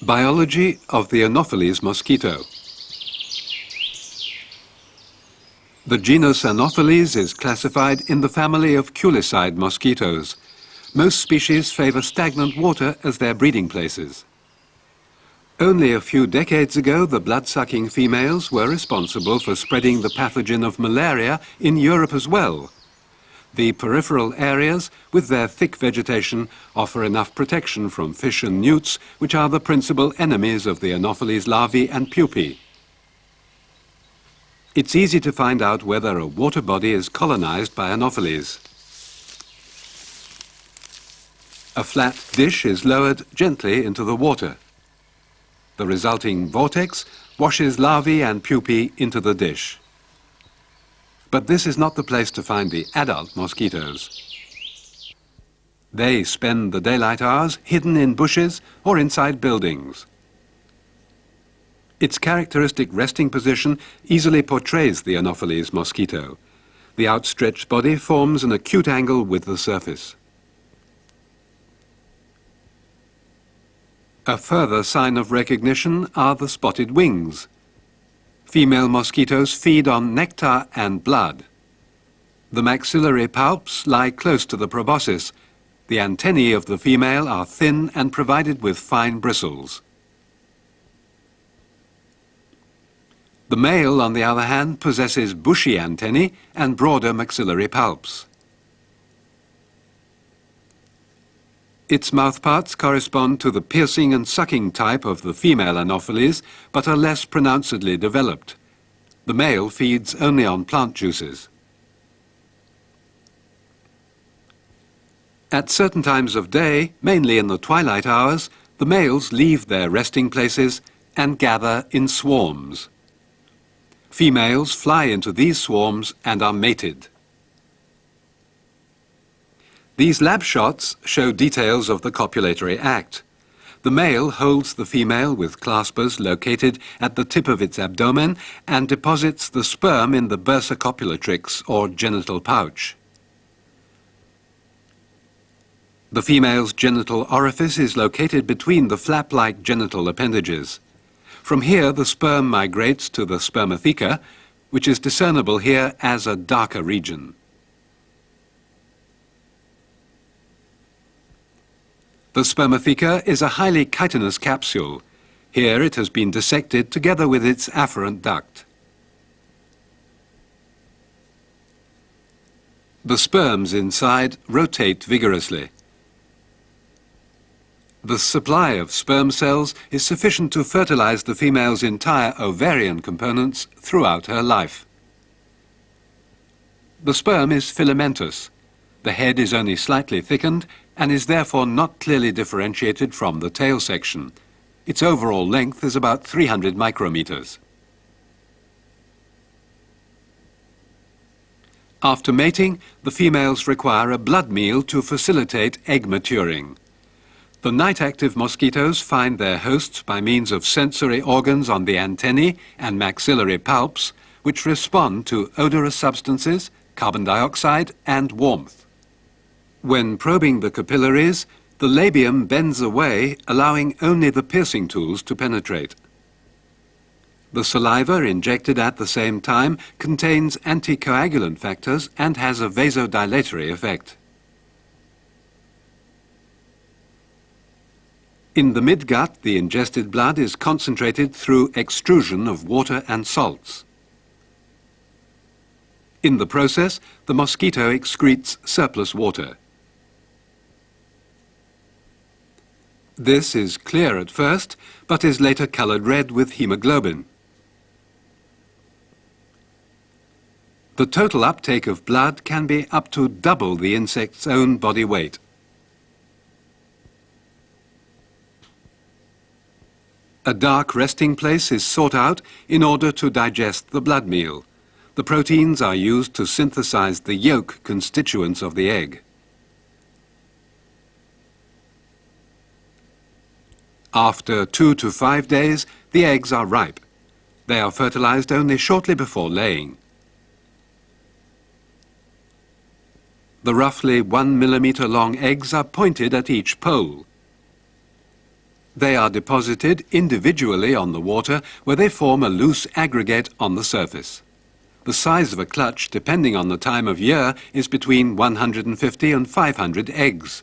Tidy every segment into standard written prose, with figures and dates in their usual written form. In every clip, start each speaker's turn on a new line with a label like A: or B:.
A: Biology of the anopheles mosquito. The genus Anopheles is classified in the family of culicide mosquitoes. Most species favour stagnant water as their breeding places. Only a few decades ago, the blood-sucking females were responsible for spreading the pathogen of malaria in Europe as well. The peripheral areas, with their thick vegetation, offer enough protection from fish and newts, which are the principal enemies of the Anopheles larvae and pupae. It's easy to find out whether a water body is colonized by Anopheles. A flat dish is lowered gently into the water. The resulting vortex washes larvae and pupae into the dish. But this is not the place to find the adult mosquitoes. They spend the daylight hours hidden in bushes or inside buildings. Its characteristic resting position easily portrays the Anopheles mosquito. The outstretched body forms an acute angle with the surface. A further sign of recognition are the spotted wings. Female mosquitoes feed on nectar and blood. The maxillary palps lie close to the proboscis. The antennae of the female are thin and provided with fine bristles. The male, on the other hand, possesses bushy antennae and broader maxillary palps. Its mouthparts correspond to the piercing and sucking type of the female Anopheles, but are less pronouncedly developed. The male feeds only on plant juices. At certain times of day, mainly in the twilight hours, the males leave their resting places and gather in swarms. Females fly into these swarms and are mated. These lab shots show details of the copulatory act. The male holds the female with claspers located at the tip of its abdomen and deposits the sperm in the bursa copulatrix or genital pouch. The female's genital orifice is located between the flap-like genital appendages. From here, the sperm migrates to the spermatheca, which is discernible here as a darker region. The spermatheca is a highly chitinous capsule. Here it has been dissected together with its afferent duct. The sperms inside rotate vigorously. The supply of sperm cells is sufficient to fertilize the female's entire ovarian components throughout her life. The sperm is filamentous. The head is only slightly thickened and is therefore not clearly differentiated from the tail section. Its overall length is about 300 micrometers. After mating, the females require a blood meal to facilitate egg maturing. The night-active mosquitoes find their hosts by means of sensory organs on the antennae and maxillary palps, which respond to odorous substances, carbon dioxide, and warmth. When probing the capillaries, the labium bends away, allowing only the piercing tools to penetrate. The saliva, injected at the same time, contains anticoagulant factors and has a vasodilatory effect. In the midgut, the ingested blood is concentrated through extrusion of water and salts. In the process, the mosquito excretes surplus water. This is clear at first, but is later colored red with hemoglobin. The total uptake of blood can be up to double the insect's own body weight. A dark resting place is sought out in order to digest the blood meal. The proteins are used to synthesize the yolk constituents of the egg. After 2 to 5 days, the eggs are ripe. They are fertilized only shortly before laying. The roughly 1 millimeter long eggs are pointed at each pole. They are deposited individually on the water where they form a loose aggregate on the surface. The size of a clutch, depending on the time of year, is between 150 and 500 eggs.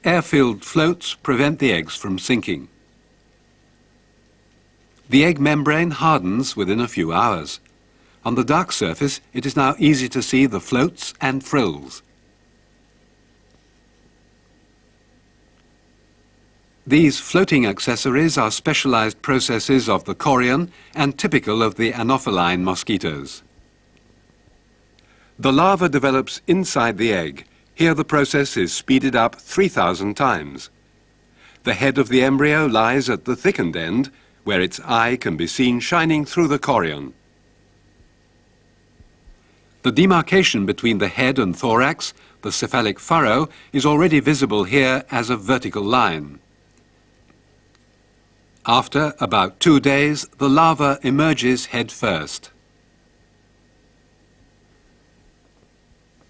A: Air-filled floats prevent the eggs from sinking. The egg membrane hardens within a few hours. On the dark surface, it is now easy to see the floats and frills. These floating accessories are specialized processes of the chorion and typical of the anopheline mosquitoes. The larva develops inside the egg. Here the process is speeded up 3,000 times. The head of the embryo lies at the thickened end, where its eye can be seen shining through the chorion. The demarcation between the head and thorax, the cephalic furrow, is already visible here as a vertical line. After about 2 days, the larva emerges head first.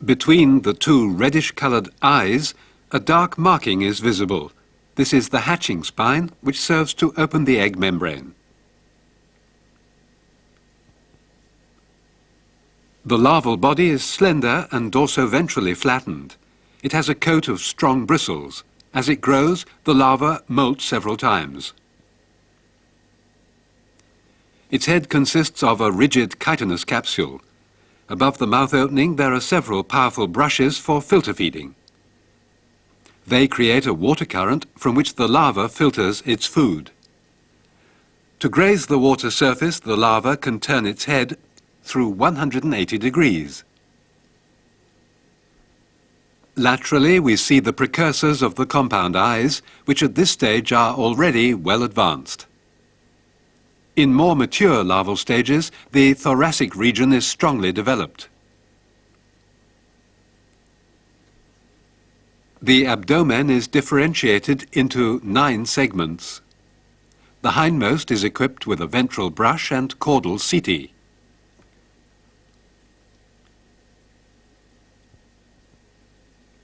A: Between the two reddish-colored eyes, a dark marking is visible. This is the hatching spine, which serves to open the egg membrane. The larval body is slender and dorsoventrally flattened. It has a coat of strong bristles. As it grows, the larva molts several times. Its head consists of a rigid chitinous capsule. Above the mouth opening there are several powerful brushes for filter feeding. They create a water current from which the larva filters its food. To graze the water surface, the larva can turn its head through 180 degrees. Laterally, we see the precursors of the compound eyes, which at this stage are already well advanced. In more mature larval stages, the thoracic region is strongly developed. The abdomen is differentiated into 9 segments. The hindmost is equipped with a ventral brush and caudal setae.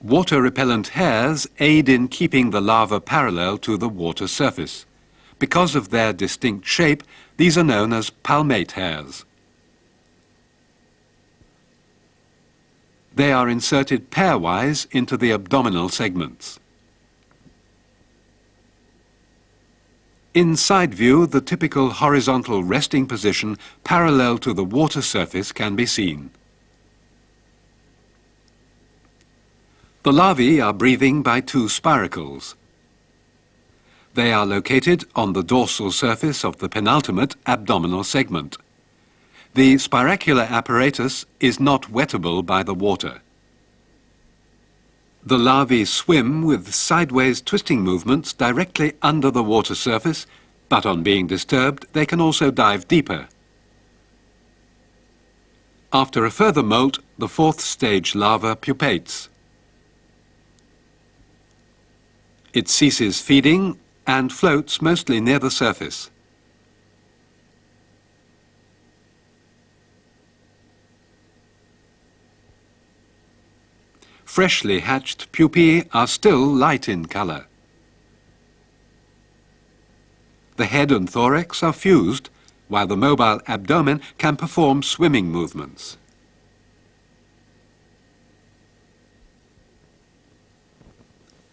A: Water-repellent hairs aid in keeping the larva parallel to the water surface. Because of their distinct shape, these are known as palmate hairs. They are inserted pairwise into the abdominal segments. In side view, the typical horizontal resting position parallel to the water surface can be seen. The larvae are breathing by 2 spiracles. They are located on the dorsal surface of the penultimate abdominal segment. The spiracular apparatus is not wettable by the water. The larvae swim with sideways twisting movements directly under the water surface, but on being disturbed, they can also dive deeper. After a further molt, the 4th stage larva pupates. It ceases feeding and floats mostly near the surface. Freshly hatched pupae are still light in color. The head and thorax are fused, while the mobile abdomen can perform swimming movements.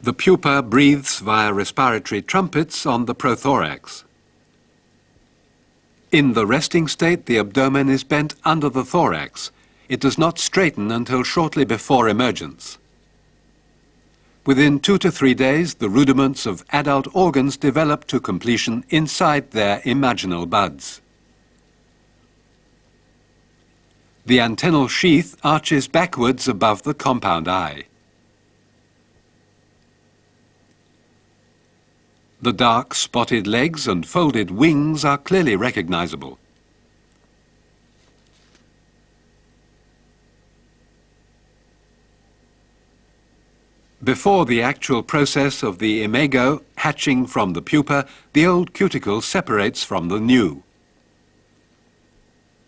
A: The pupa breathes via respiratory trumpets on the prothorax. In the resting state, the abdomen is bent under the thorax. It does not straighten until shortly before emergence. Within 2 to 3 days, the rudiments of adult organs develop to completion inside their imaginal buds. The antennal sheath arches backwards above the compound eye. The dark spotted legs and folded wings are clearly recognizable. Before the actual process of the imago hatching from the pupa, the old cuticle separates from the new.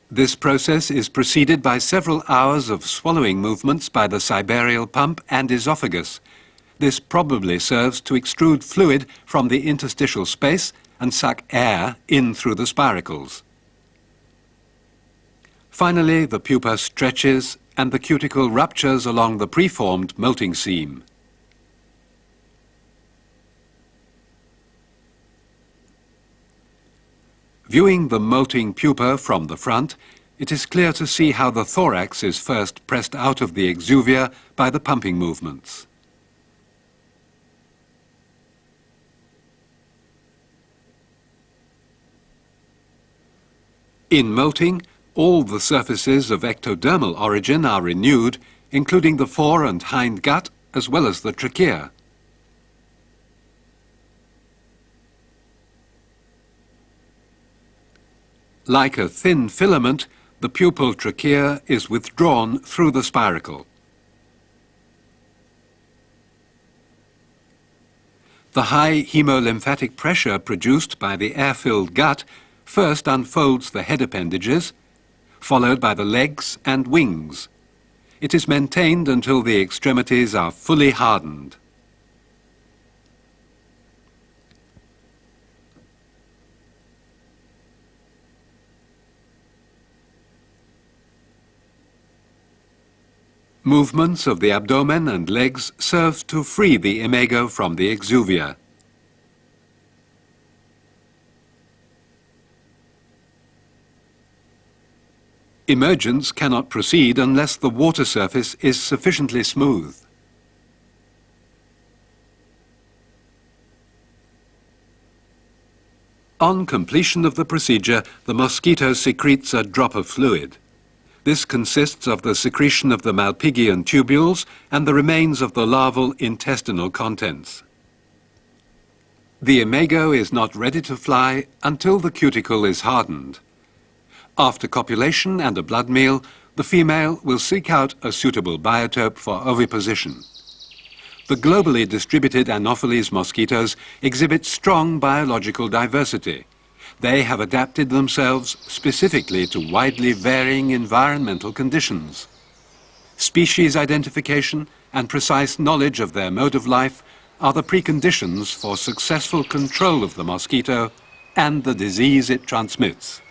A: This process is preceded by several hours of swallowing movements by the cibarial pump and esophagus. This probably serves to extrude fluid from the interstitial space and suck air in through the spiracles. Finally, the pupa stretches and the cuticle ruptures along the preformed molting seam. Viewing the molting pupa from the front, it is clear to see how the thorax is first pressed out of the exuvia by the pumping movements. In molting, all the surfaces of ectodermal origin are renewed, including the fore and hind gut, as well as the trachea. Like a thin filament, the pupal trachea is withdrawn through the spiracle. The high hemolymphatic pressure produced by the air-filled gut first unfolds the head appendages, followed by the legs and wings. It is maintained until the extremities are fully hardened. Movements of the abdomen and legs serve to free the imago from the exuvia. Emergence cannot proceed unless the water surface is sufficiently smooth. On completion of the procedure, the mosquito secretes a drop of fluid. This consists of the secretion of the Malpighian tubules and the remains of the larval intestinal contents. The imago is not ready to fly until the cuticle is hardened. After copulation and a blood meal, the female will seek out a suitable biotope for oviposition. The globally distributed anopheles mosquitoes exhibit strong biological diversity. They have adapted themselves specifically to widely varying environmental conditions. Species identification and precise knowledge of their mode of life are the preconditions for successful control of the mosquito and the disease it transmits.